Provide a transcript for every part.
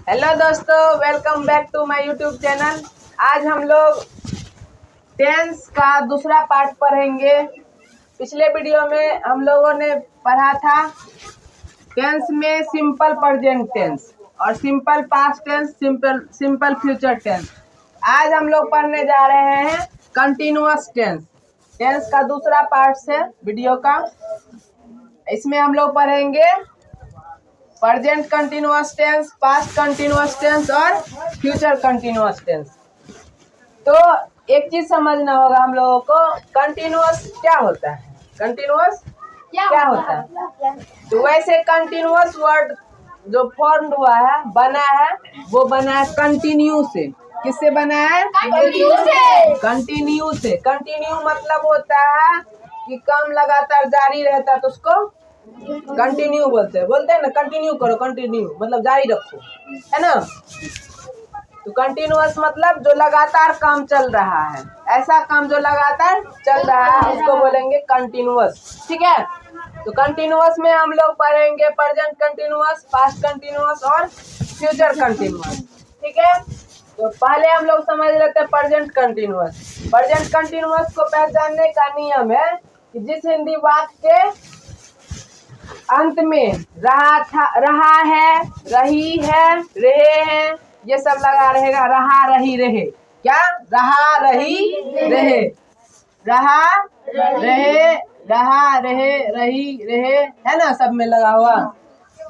Hello दोस्तों, welcome back to my YouTube channel. आज हम लोग टेंस का दूसरा पार्ट पढ़ेंगे। पिछले वीडियो में हम लोगों ने पढ़ा था टेंस में सिंपल प्रेजेंट टेंस और simple past tense, simple future tense. आज हम लोग पढ़ने जा रहे हैं कंटिन्यूअस टेंस। टेंस का दूसरा पार्ट से वीडियो का। इसमें हम लोग पढ़ेंगे present continuous tense, past continuous tense और फ्यूचर कंटिन्यूअस टेंस। तो एक चीज समझना होगा हम लोगों को, कंटिन्यूअस क्या होता है। कंटिन्यूअस क्या होता है? तो वैसे कंटिन्यूअस वर्ड जो फॉर्म हुआ है, बना है, वो बना है कंटिन्यू से। किससे बना है? कंटिन्यू से। कंटिन्यू से। कंटिन्यू मतलब होता है कि काम लगातार जारी रहता है, तो उसको कंटिन्यू बोलते हैं ना। कंटिन्यू करो, कंटिन्यू मतलब जारी रखो, है ना। तो कंटिन्यूअस मतलब जो लगातार काम चल रहा है, ऐसा काम जो लगातार चल रहा है उसको बोलेंगे कंटिन्यूअस। ठीक है। तो कंटिन्यूअस में हम लोग पढ़ेंगे प्रेजेंट कंटिन्यूअस, पास्ट कंटिन्यूअस और फ्यूचर कंटिन्यूअस। ठीक है। तो पहले हम लोग समझ लेते हैं प्रेजेंट कंटिन्यूअस। प्रेजेंट कंटिन्यूअस को पहचानने का नियम है कि जिस हिंदी वाक्य के अंत में रहा है, रही है, रहे हैं, ये सब लगा रहेगा। रहा, रही, रहे। क्या? रहा, रही, रहे। रहा, रहे, रहा, रहे, रही, रहे, है ना, सब में लगा हुआ।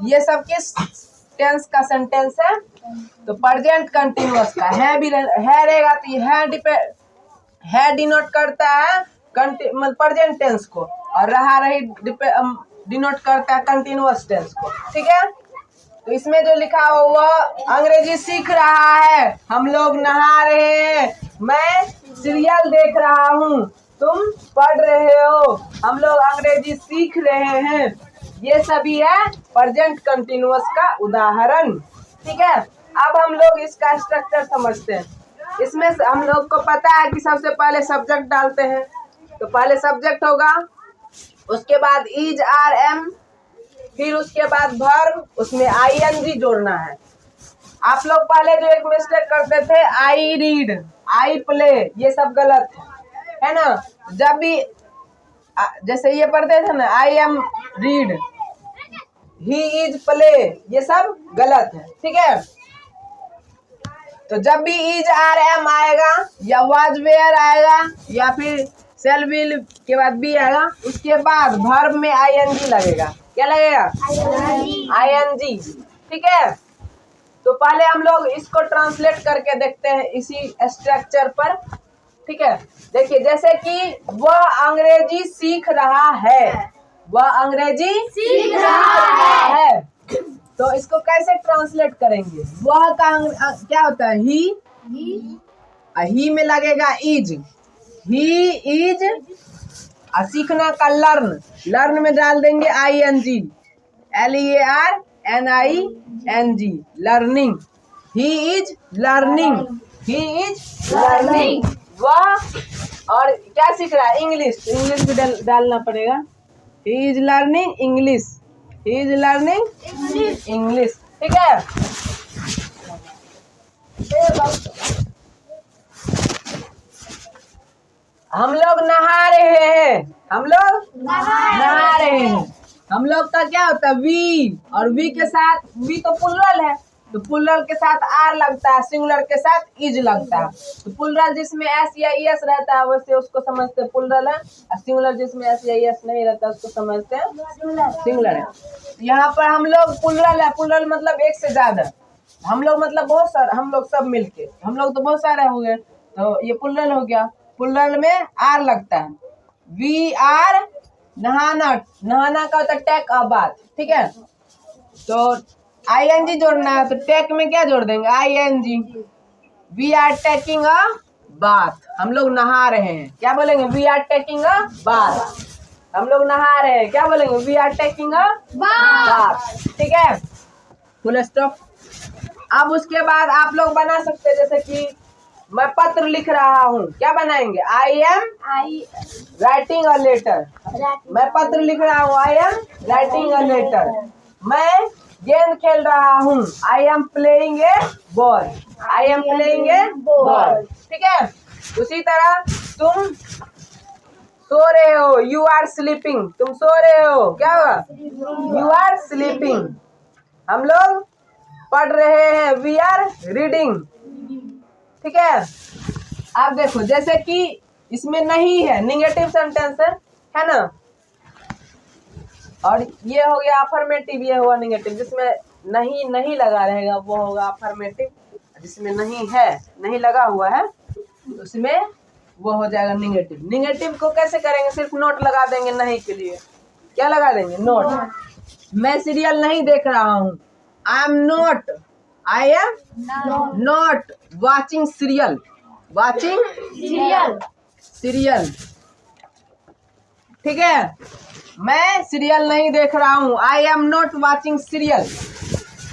ये सब किस टेंस का सेंटेंस है? तो प्रेजेंट कंटिन्यूअस का है भी है रहेगा, तो ये है डिनोट करता है प्रेजेंट टेंस को, और रहा, रही डिनोट करता है कंटिन्यूअस टेंस को। ठीक है। तो इसमें जो लिखा हो वह अंग्रेजी सीख रहा है, हम लोग नहा रहे हैं, मैं सीरियल देख रहा हूँ, तुम पढ़ रहे हो, हम लोग अंग्रेजी सीख रहे हैं। ये सभी है प्रेजेंट कंटिन्यूअस का उदाहरण। ठीक है। अब हम लोग इसका स्ट्रक्चर समझते हैं। इसमें हम लोग को पता है कि सबसे पहले सब्जेक्ट डालते हैं। तो पहले सब्जेक्ट होगा, उसके बाद इज, आर, एम, फिर उसके बाद वर्ब, उसमें आईएनजी जोड़ना है। आप लोग पहले जो एक मिस्टेक करते थे, आई रीड, आई प्ले, ये सब गलत है ना। जब भी जैसे ये पढ़ते थे ना, I am read, he is play, ये सब गलत है। ठीक है। तो जब भी इज, आर, एम आएगा, या वाज, वेयर आएगा, या फिर सेल विल के बाद बी आएगा, उसके बाद वर्ब में आईएनजी लगेगा। क्या लगेगा? आईएनजी। ठीक है। तो पहले हम लोग इसको ट्रांसलेट करके देखते हैं इसी स्ट्रक्चर पर। ठीक है। देखिए, जैसे कि वह अंग्रेजी सीख रहा है, वह अंग्रेजी सीख रहा है। तो इसको कैसे ट्रांसलेट करेंगे? वह का क्या होता है? ही में लगेगा इज, ही इज। और सीखना का लर्न, लर्न में डाल देंगे ING, LEARNING, learning. He is learning, he is learning. वह और क्या सीख रहा है? इंग्लिश। इंग्लिश भी डालना पड़ेगा। ही is learning English, he is learning English. ठीक है। हम लोग नहा रहे हैं, हम लोग नहा रहे हैं। हम लोग का क्या होता है? वी, और वी के साथ, वी तो प्लुरल है, तो प्लुरल के साथ आर लगता है, सिंगुलर के साथ इज लगता है। तो प्लुरल जिसमें एस या एस रहता है वैसे उसको समझते हैं प्लुरल है, और सिंगुलर जिसमें एस या एस नहीं रहता है उसको समझते हैं सिंगुलर है। यहाँ पर हम लोग प्लुरल है, प्लुरल मतलब एक से ज्यादा, हम लोग मतलब बहुत सारे, हम लोग सब मिलके, हम लोग तो बहुत सारे हो गए, तो ये प्लुरल हो गया। प्लुरल में आर लगता है। वी आर नहाना, नहाना का होता है टेक अ बाथ। ठीक है। तो आईएनजी जोड़ना है, तो टेक में क्या जोड़ देंगे? ING. We are taking a bath, हम लोग नहा रहे हैं। क्या बोलेंगे? We are taking a bath, हम लोग नहा रहे हैं। क्या बोलेंगे? We are taking a bath. ठीक है। Full stop. अब उसके बाद आप लोग बना सकते हैं, जैसे कि मैं पत्र लिख रहा हूँ, क्या बनाएंगे? I am writing a letter. मैं पत्र लिख रहा हूँ, I am writing a letter. मैं गेंद खेल रहा हूँ। I am playing a ball. I am playing a ball. ठीक है। उसी तरह तुम सो रहे हो, यू आर स्लीपिंग। तुम सो रहे हो, क्या होगा? You are sleeping. हम लोग पढ़ रहे हैं, वी आर रीडिंग। ठीक है। आप देखो, जैसे कि इसमें नहीं है, निगेटिव सेंटेंस है ना, और ये हो गया अफर्मेटिव, ये हुआ निगेटिव। जिसमें नहीं लगा रहेगा वो होगा अफर्मेटिव, जिसमें नहीं है, नहीं लगा हुआ है, उसमें वो हो जाएगा निगेटिव। निगेटिव को कैसे करेंगे? सिर्फ नोट लगा देंगे नहीं के लिए। क्या लगा देंगे? नोट। मैं सीरियल नहीं देख रहा हूँ। I am not watching serial. Watching serial. ठीक है। मैं सीरियल नहीं देख रहा हूँ। I am not watching serial.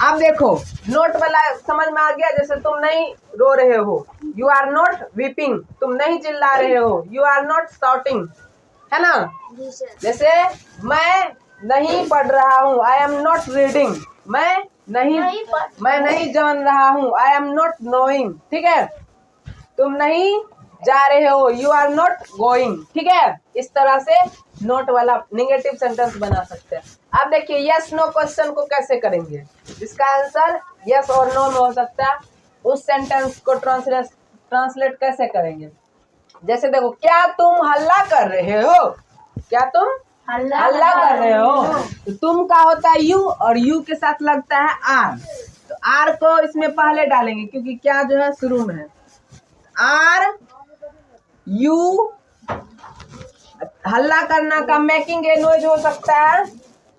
अब देखो, नोट वाला समझ में आ गया। जैसे तुम नहीं रो रहे हो, यू आर नॉट वीपिंग। तुम नहीं चिल्ला रहे हो, यू आर नॉट शाउटिंग, है ना। जैसे मैं नहीं पढ़ रहा हूँ, आई एम नॉट रीडिंग। मैं नहीं जान रहा हूँ, आई एम नॉट नोइंग। ठीक है। तुम नहीं जा रहे हो, यू आर नॉट गोइंग। ठीक है। इस तरह से नोट वाला निगेटिव सेंटेंस बना सकते हैं। अब देखिए, यस नो क्वेश्चन को कैसे करेंगे। इसका आंसर यस और नो में हो सकता है। उस सेंटेंस को ट्रांसलेट कैसे करेंगे? जैसे देखो, क्या तुम हल्ला कर रहे हो? क्या तुम हल्ला कर रहे हो? तो तुम का होता है यू, और यू के साथ लगता है आर। तो आर को इसमें पहले डालेंगे, क्योंकि क्या जो है शुरू में है। आर यू, हल्ला करना का मेकिंग ए नॉइज हो सकता है,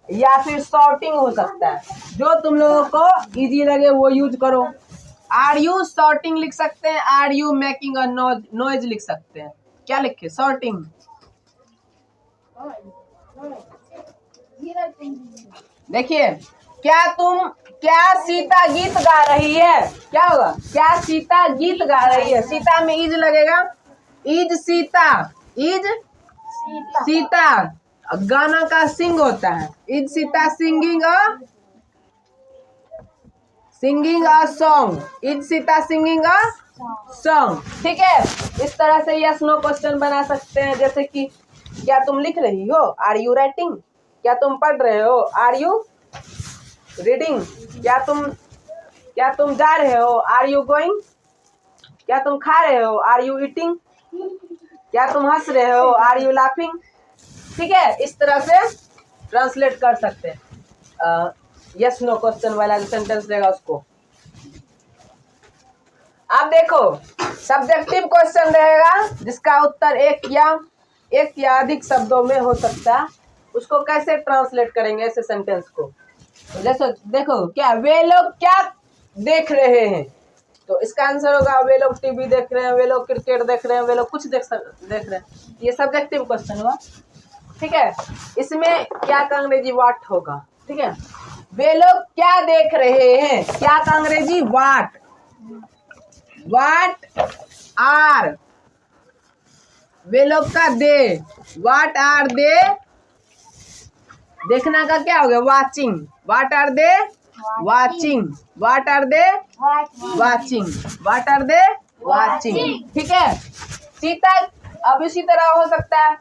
या फिर शॉटिंग हो सकता है। जो तुम लोगों को इजी लगे वो यूज करो। आर यू शॉटिंग लिख सकते हैं, are you making a noise लिख सकते हैं। क्या लिखे? शॉटिंग। देखिए, क्या सीता गीत गा रही है? क्या होगा? क्या सीता गीत गा रही है? सीता में इज लगेगा। इज सीता। गाना का सिंग होता है। Is Sita singing a song. Is Sita singing a song. ठीक है। इस तरह से यस नो क्वेश्चन बना सकते हैं। जैसे कि क्या तुम लिख रही हो? Are you writing? क्या तुम पढ़ रहे हो? Are you reading? क्या तुम जा रहे हो? Are you going? क्या तुम खा रहे हो? Are you eating? क्या तुम हंस रहे हो? Are you laughing? ठीक है। इस तरह से ट्रांसलेट कर सकते हैं यस नो क्वेश्चन वाला जो सेंटेंस रहेगा उसको। अब देखो, सब्जेक्टिव क्वेश्चन रहेगा जिसका उत्तर एक या अधिक शब्दों में हो सकता है। उसको कैसे ट्रांसलेट करेंगे ऐसे सेंटेंस को? जैसे देखो, क्या वे लोग क्या देख रहे हैं? तो इसका आंसर होगा वे लोग टीवी देख रहे हैं, वे लोग क्रिकेट देख रहे हैं, वे लोग कुछ देख रहे हैं। ये सब्जेक्टिव क्वेश्चन हुआ। ठीक है। इसमें क्या का अंग्रेजी व्हाट होगा? ठीक है। वे लोग क्या देख रहे हैं? क्या का अंग्रेजी व्हाट आर। वे लोग का दे, व्हाट आर दे। देखना का क्या हो गया? Watching. What are they watching. What are they watching. What are they watching. ठीक है। सीता, अब इसी तरह हो सकता है,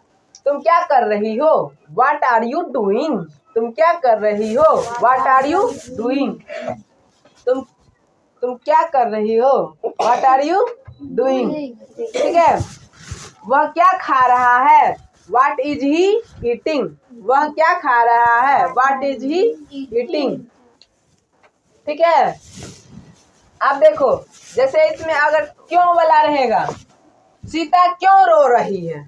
तुम क्या कर रही हो? What are you doing? तुम क्या कर रही हो? What are you doing? तुम क्या कर रही हो? What are you doing? ठीक है। वह क्या खा रहा है? What is he eating? वह क्या खा रहा है? What is he eating? ठीक है। अब देखो, जैसे इसमें अगर क्यों वाला रहेगा, सीता क्यों रो रही है?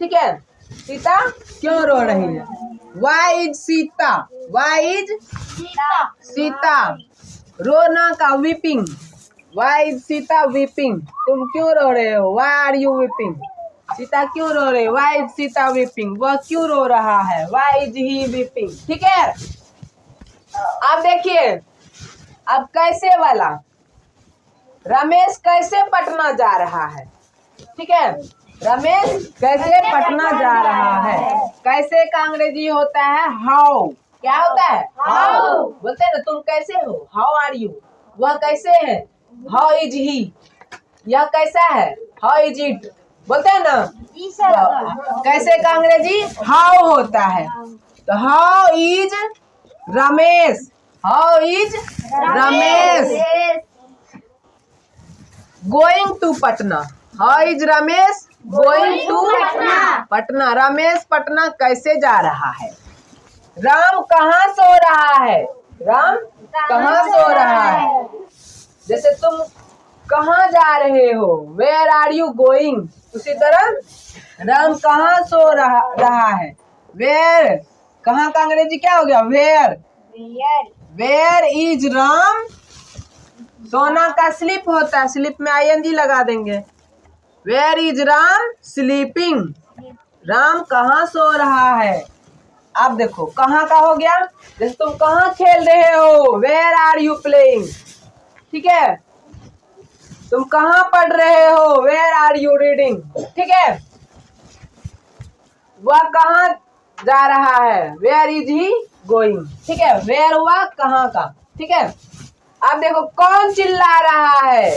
ठीक है। सीता क्यों रो रही है? Why is Sita? Why is Sita. रोना का weeping. Why is Sita weeping? तुम क्यों रो रहे हो? Why are you weeping? Sita क्यों रो रही है? Why is Sita weeping? वह क्यों रो रहा है? Why is he weeping? ठीक है। अब देखिए, अब कैसे वाला, रमेश कैसे पटना जा रहा है? ठीक है। रमेश कैसे पटना जा रहा है? कैसे का अंग्रेजी होता है हाउ। क्या होता है? हाउ। बोलते हैं ना तुम कैसे हो, हाउ आर यू। वह कैसे है, हाउ इज ही। यह कैसा है, हाउ इज इट। बोलते हैं ना कैसे का अंग्रेजी हाउ होता है। तो how is Ramesh, how is Ramesh going to Patna. How is Ramesh going to Patna. Ramesh Patna कैसे जा रहा है। राम कहाँ सो रहा है, राम कहाँ सो रहा है। जैसे तुम कहाँ जा रहे हो, वेयर आर यू गोइंग। उसी तरह राम कहाँ सो रहा है, वेयर। कहाँ का अंग्रेजी क्या हो गया, वेयर। Where is Ram. सोना का स्लीप होता है, स्लीप में आईएनजी लगा देंगे। Where is Ram sleeping. Ram कहाँ सो रहा है। अब देखो कहाँ का हो गया, जैसे तुम कहाँ खेल रहे हो, वेयर आर यू प्लेइंग। ठीक है, तुम कहाँ पढ़ रहे हो, वेयर आर यू रीडिंग। ठीक है, वह कहाँ जा रहा है, वेयर इज ही गोइंग। ठीक है, वेयर हुआ कहाँ का। ठीक है, अब देखो कौन चिल्ला रहा है,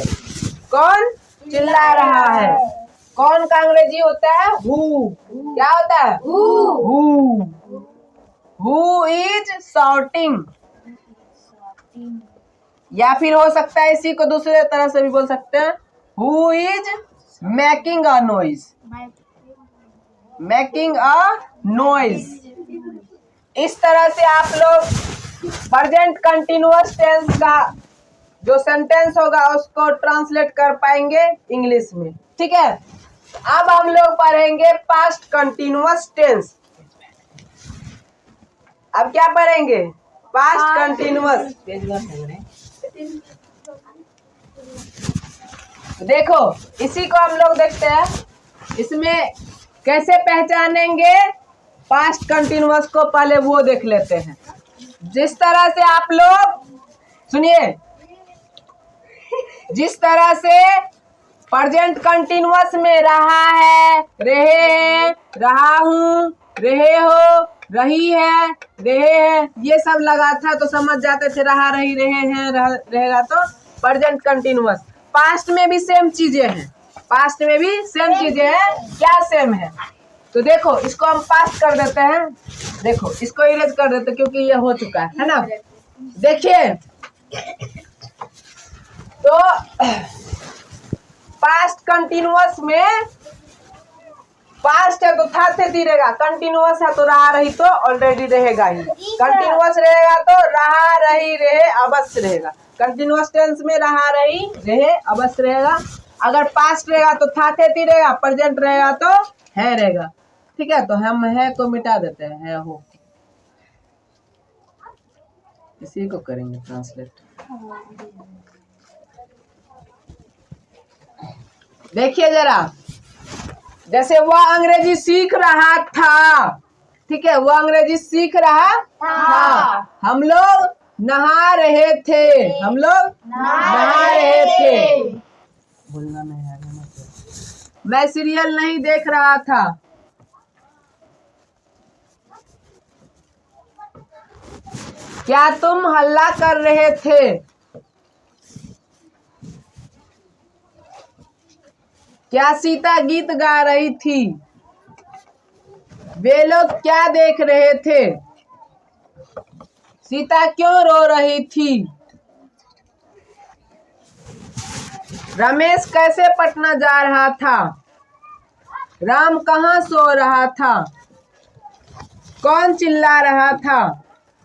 कौन चिल्ला रहा है। कौन का अंग्रेजी होता है हु। क्या होता है हु। Who is shouting. या फिर हो सकता है इसी को दूसरे तरह से भी बोल सकते हैं, who is making a noise. Making a noise. इस तरह से आप लोग प्रेजेंट कंटिन्यूअस टेंस का जो सेंटेंस होगा उसको ट्रांसलेट कर पाएंगे इंग्लिश में। ठीक है, अब हम लोग पढ़ेंगे पास्ट कंटिन्यूअस टेंस। अब क्या पढ़ेंगे, पास्ट कंटिन्यूअस। देखो इसी को हम लोग देखते हैं, इसमें कैसे पहचानेंगे पास्ट कंटिन्यूअस को, पहले वो देख लेते हैं। जिस तरह से आप लोग सुनिए, जिस तरह से प्रेजेंट कंटिन्यूअस में रहा है, रहे हैं, रहा हूँ, रहे हो, रही है, रहे हैं, ये सब लगा था तो समझ जाते थे रहा, रही, रहे हैं, रहेगा तो प्रेजेंट कंटिन्यूअस। पास्ट में भी सेम चीजें हैं, पास्ट में भी सेम चीजें हैं। क्या सेम है, तो देखो इसको हम पास कर देते हैं। देखो इसको इरेज कर देते हैं क्योंकि ये हो चुका है ना। देखिए तो पास्ट कंटिन्यूअस में पास्ट है तो था थे रहेगा, कंटिन्यूअस है तो रहा रही तो ऑलरेडी रहेगा ही। कंटिन्यूअस रहेगा तो रहा रही रहे अवश्य रहेगा। कंटिन्यूअस टेंस में रहा रही रहे अवश्य रहेगा। अगर पास्ट रहेगा तो था थे रहेगा, प्रेजेंट रहेगा तो है रहेगा। ठीक है, तो हम है को मिटा देते हैं, है हो। इसी को करेंगे ट्रांसलेट। देखिए जरा, जैसे वह अंग्रेजी सीख रहा था। ठीक है, वह अंग्रेजी सीख रहा था। हम लोग नहा रहे थे, हम लोग नहा रहे थे। बोलना नहीं है, मैं सीरियल नहीं देख रहा था। क्या तुम हल्ला कर रहे थे। क्या सीता गीत गा रही थी। वे लोग क्या देख रहे थे। सीता क्यों रो रही थी। रमेश कैसे पटना जा रहा था। राम कहाँ सो रहा था। कौन चिल्ला रहा था।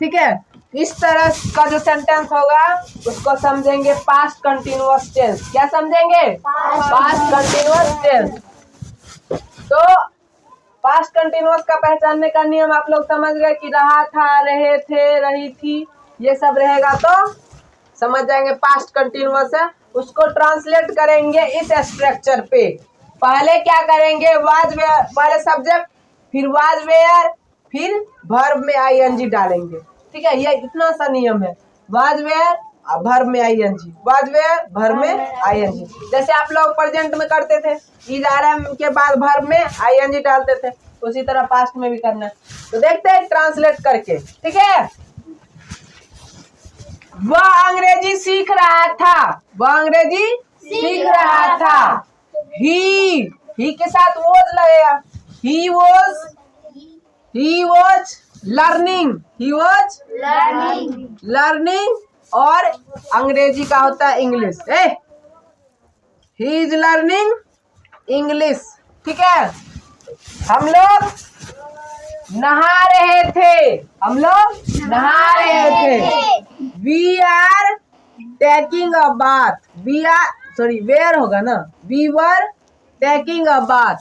ठीक है, इस तरह का जो सेंटेंस होगा उसको समझेंगे पास्ट कंटिन्यूअस टेंस। क्या समझेंगे, पास्ट कंटिन्यूअस टेंस। तो पास्ट कंटिन्यूअस का पहचानने का नियम आप लोग समझ गए कि रहा था, रहे थे, रही थी, ये सब रहेगा तो समझ जाएंगे पास्ट कंटिन्यूअस है। उसको ट्रांसलेट करेंगे इस स्ट्रक्चर पे। पहले क्या करेंगे, वाज वेयर, पहले सब्जेक्ट, फिर वाज वेयर, फिर वर्ब में आईएनजी डालेंगे। ठीक है, ये इतना सा नियम है। वाज वेयर वर्ब में आईएनजी, वाज वेयर वर्ब में आईएनजी। जैसे आप लोग प्रेजेंट में करते थे, इज आर एम के बाद वर्ब में आईएनजी डालते थे। उसी तरह पास्ट में भी करना है। तो देखते हैं ट्रांसलेट करके, ठीक है। वह अंग्रेजी सीख रहा था, वह अंग्रेजी सीख रहा था। ही के साथ वॉज लगेगा। He was learning, he was learning और अंग्रेजी का होता है English. He is learning English, ठीक है। हम लोग नहा रहे थे, हम लोग नहा रहे थे। We are taking a bath, we are sorry were होगा ना, we were taking a bath.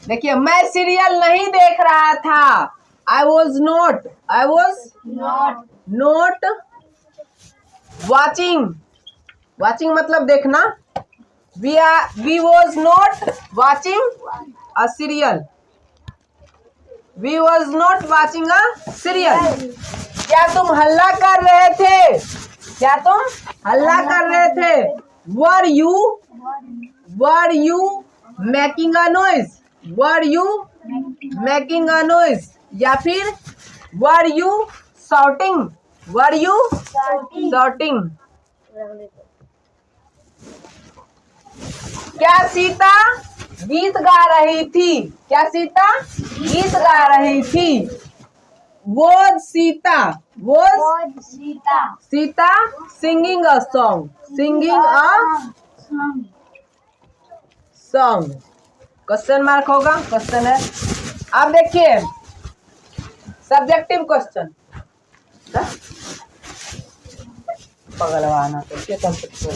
देखिए, मैं सीरियल नहीं देख रहा था। I was not watching, watching मतलब देखना। We was not watching a serial, we was not watching a serial. क्या तुम हल्ला कर रहे थे, क्या तुम हल्ला कर रहे थे। Were you making a noise, were you making a noise, या फिर were you shouting, were you shouting. क्या सीता गीत गा रही थी, क्या सीता गीत गा रही थी। Was Sita singing a song, singing a song. Question mark होगा, क्वेश्चन है। अब देखिए सब्जेक्टिव क्वेश्चन, पगलवाना तो क्या कर सकते हो।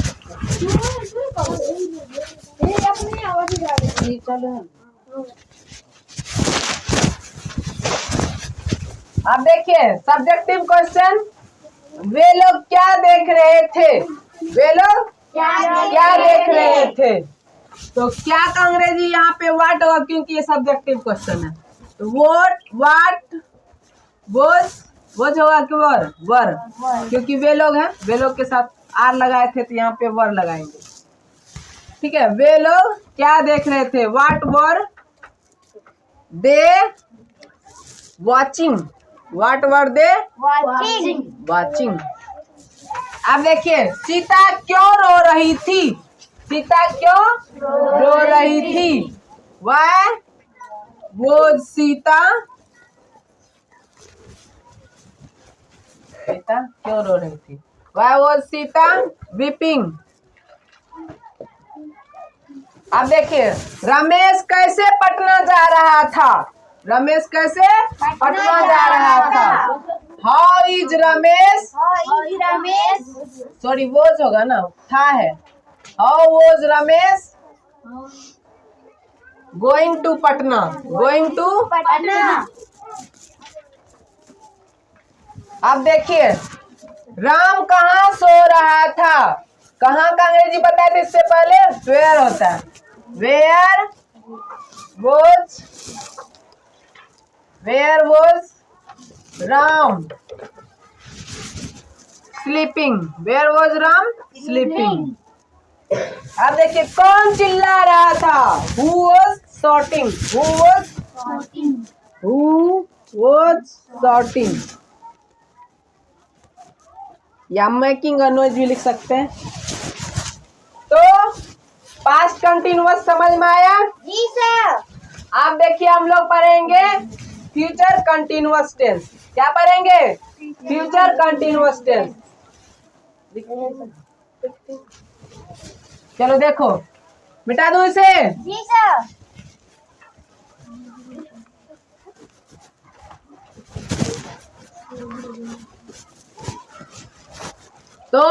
अब देखिए सब्जेक्टिव क्वेश्चन, वे लोग क्या देख रहे थे, वे लोग क्या देख रहे थे। तो क्या का अंग्रेजी यहाँ पे वाट होगा, क्योंकि ये सब्जेक्टिव क्वेश्चन है। तो वाट वॉज होगा कि वर, क्योंकि वे लोग हैं, वे लोग के साथ आर लगाए थे तो यहाँ पे वर लगाएंगे, ठीक है। वे लोग क्या देख रहे थे, वाट वर दे वॉचिंग, वाट वर दे वॉचिंग। अब देखिए सीता क्यों रो रही थी, सीता क्यों रो रही थी। Why was सीता क्यों रो रही थी। Why was Sita weeping। अब देखिए रमेश कैसे पटना जा रहा था, रमेश कैसे पटना जा रहा था। How is Ramesh, sorry was होगा ना, था है। How was Ramesh going to Patna, going to Patna. अब देखिए राम कहाँ सो रहा था, कहाँ का अंग्रेजी बताए थे इससे पहले, वेयर होता है। Where was Ram sleeping, where was Ram sleeping. अब देखिए कौन चिल्ला रहा था, who was shouting, who was shouting, या मेकिंग अ नॉइज भी लिख सकते हैं। तो पास्ट कंटिन्यूअस समझ में आया जी सर। आप देखिए हम लोग पढ़ेंगे फ्यूचर कंटिन्यूअस टेंस। क्या पढ़ेंगे, फ्यूचर कंटिन्यूअस टेंस। चलो देखो मिटा दो इसे जी सर। तो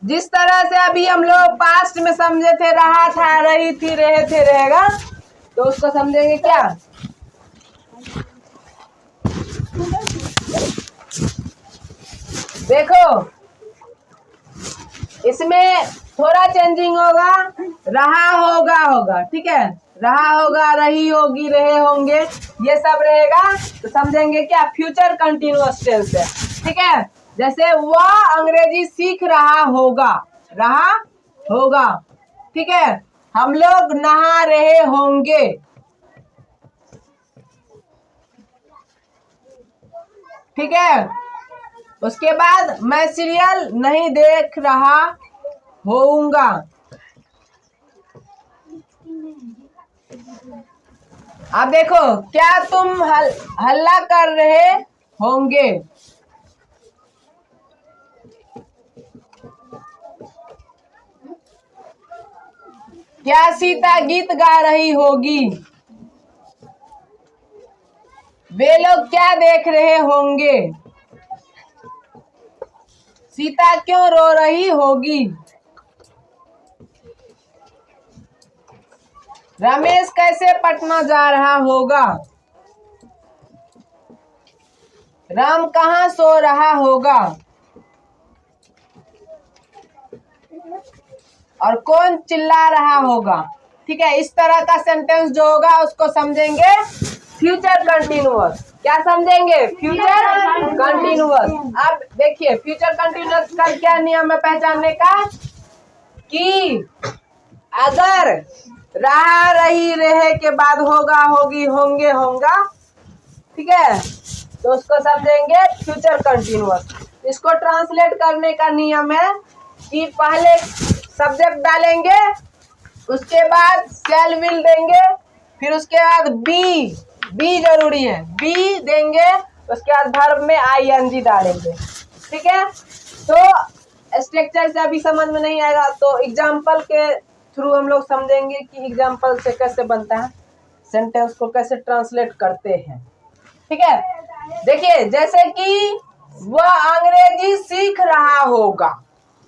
जिस तरह से अभी हम लोग पास्ट में समझे थे, रहा था, रही थी, रहे थे, रहेगा, तो उसको समझेंगे क्या। देखो इसमें थोड़ा चेंजिंग होगा, रहा होगा, ठीक है। रहा होगा, रही होगी, रहे होंगे, ये सब रहेगा। तो समझेंगे क्या, फ्यूचर कंटिन्यूअस टेंस है, ठीक है। जैसे वह अंग्रेजी सीख रहा होगा, ठीक है। हम लोग नहा रहे होंगे। ठीक है, उसके बाद मैं सीरियल नहीं देख रहा होऊंगा। अब देखो, क्या तुम हल्ला कर रहे होंगे। क्या सीता गीत गा रही होगी। वे लोग क्या देख रहे होंगे। सीता क्यों रो रही होगी। रमेश कैसे पटना जा रहा होगा। राम कहाँ सो रहा होगा। और कौन चिल्ला रहा होगा। ठीक है, इस तरह का सेंटेंस जो होगा उसको समझेंगे फ्यूचर कंटिन्यूअस। क्या समझेंगे, फ्यूचर कंटिन्यूअस। अब देखिए, फ्यूचर कंटिन्यूअस का क्या नियम है पहचानने का, कि अगर रहा रही रहे के बाद होगा होगी होंगे होगा, ठीक है, तो उसको समझेंगे फ्यूचर कंटिन्यूअस। इसको ट्रांसलेट करने का नियम है कि पहले सब्जेक्ट डालेंगे, उसके बाद शैल विल देंगे, फिर उसके बाद बी जरूरी है, बी देंगे, उसके बाद वर्ब में ing डालेंगे। ठीक है, तो स्ट्रक्चर से अभी समझ में नहीं आएगा तो एग्जाम्पल के थ्रू हम लोग समझेंगे कि एग्जाम्पल से कैसे बनता है, सेंटेंस को कैसे ट्रांसलेट करते हैं। ठीक है, देखिए, जैसे कि वह अंग्रेजी सीख रहा होगा।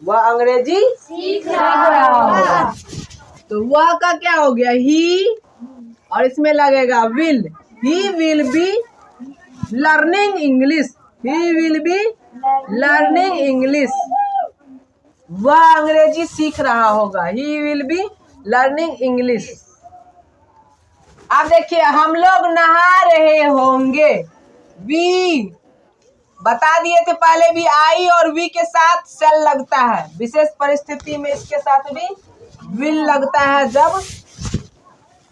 वह अंग्रेजी सीख रहा होगा, तो वह का क्या हो गया, ही, और इसमें लगेगा will. He will be learning English. He will be learning English. वह अंग्रेजी सीख रहा होगा। He will be learning English. अब देखिए, हम लोग नहा रहे होंगे। वी बता दिए थे पहले भी, आई और वी के साथ सेल लगता है। विशेष परिस्थिति में इसके साथ भी विल लगता है जब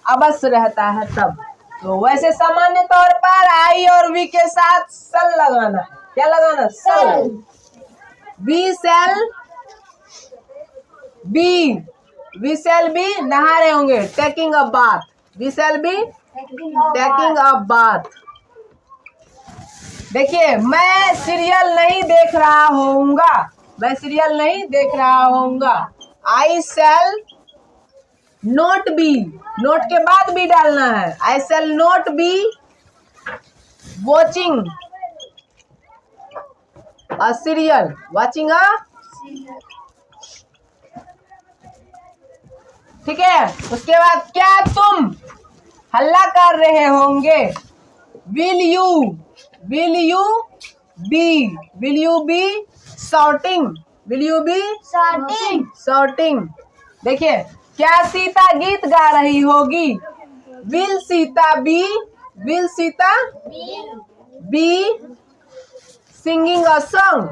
अवश्य रहता है तब। तो वैसे सामान्य तौर पर आई और वी के साथ सेल लगाना है। क्या लगाना, shall. We shall be, we shall be नहा रहे होंगे, taking a bath. We shall be taking a bath. देखिए, मैं सीरियल नहीं देख रहा होऊंगा। मैं सीरियल नहीं देख रहा होऊंगा। I shall not be, not के बाद भी डालना है। I shall not be watching a serial. Watching a, ठीक है, उसके बाद क्या तुम हल्ला कर रहे होंगे। Will you be shouting. Will you be shouting. देखिए, क्या सीता गीत गा रही होगी। Will Sita be singing a song.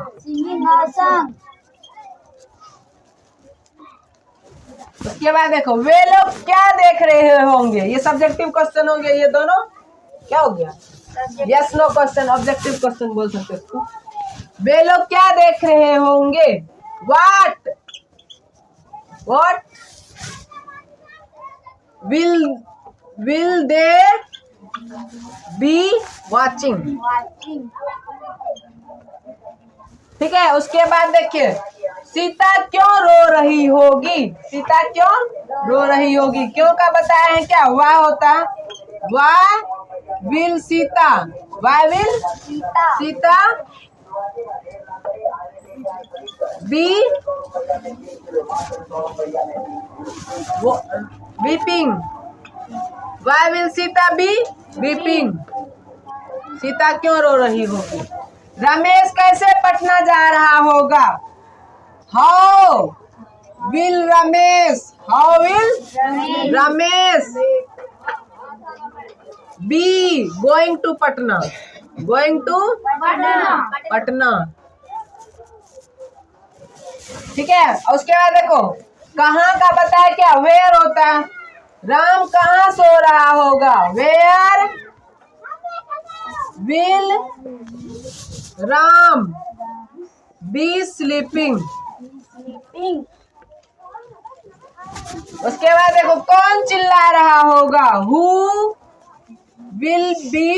उसके बाद देखो, वे लोग क्या देख रहे होंगे। ये सब्जेक्टिव क्वेश्चन हो गया। ये दोनों क्या हो गया, yes no question, objective question बोल सकते हैं इसको। वे लोग क्या देख रहे होंगे। What will they be watching. ठीक है, उसके बाद देखिए, सीता क्यों रो रही होगी। सीता क्यों रो रही होगी, क्यों का बताया है क्या, वाह होता है। Why will Sita, why will Sita be weeping. Why will Sita be weeping. Sita क्यों रो रही होगी। रमेश कैसे पटना जा रहा होगा। How will Ramesh be going to Patna. ठीक है, उसके बाद देखो, कहाँ का बताया क्या, वेयर होता है। राम कहाँ सो रहा होगा, where will Ram be sleeping. उसके बाद देखो कौन चिल्ला रहा होगा, who will be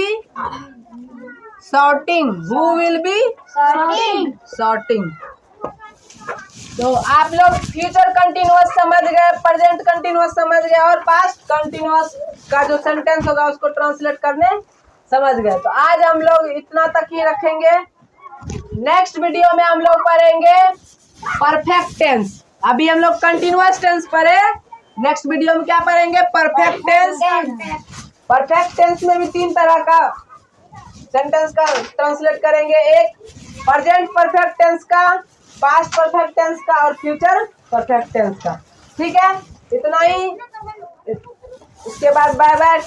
shouting, who will be shouting. तो आप लोग फ्यूचर कंटिन्यूअस समझ गए, प्रेजेंट कंटिन्यूअस समझ गए और पास्ट कंटिन्यूअस का जो सेंटेंस होगा उसको ट्रांसलेट करने समझ गए। तो आज हम लोग इतना तक ही रखेंगे। नेक्स्ट वीडियो में हम लोग पढ़ेंगे परफेक्ट टेंस। अभी हम लोग कंटिन्यूअस टेंस पढ़े, नेक्स्ट वीडियो में क्या पढ़ेंगे, परफेक्ट टेंस। परफेक्ट टेंस में भी 3 तरह का सेंटेंस का ट्रांसलेट करेंगे, एक प्रेजेंट परफेक्ट टेंस का, पास्ट परफेक्ट टेंस का और फ्यूचर परफेक्ट टेंस का। ठीक है, इतना ही। इसके बाद बाय बाय।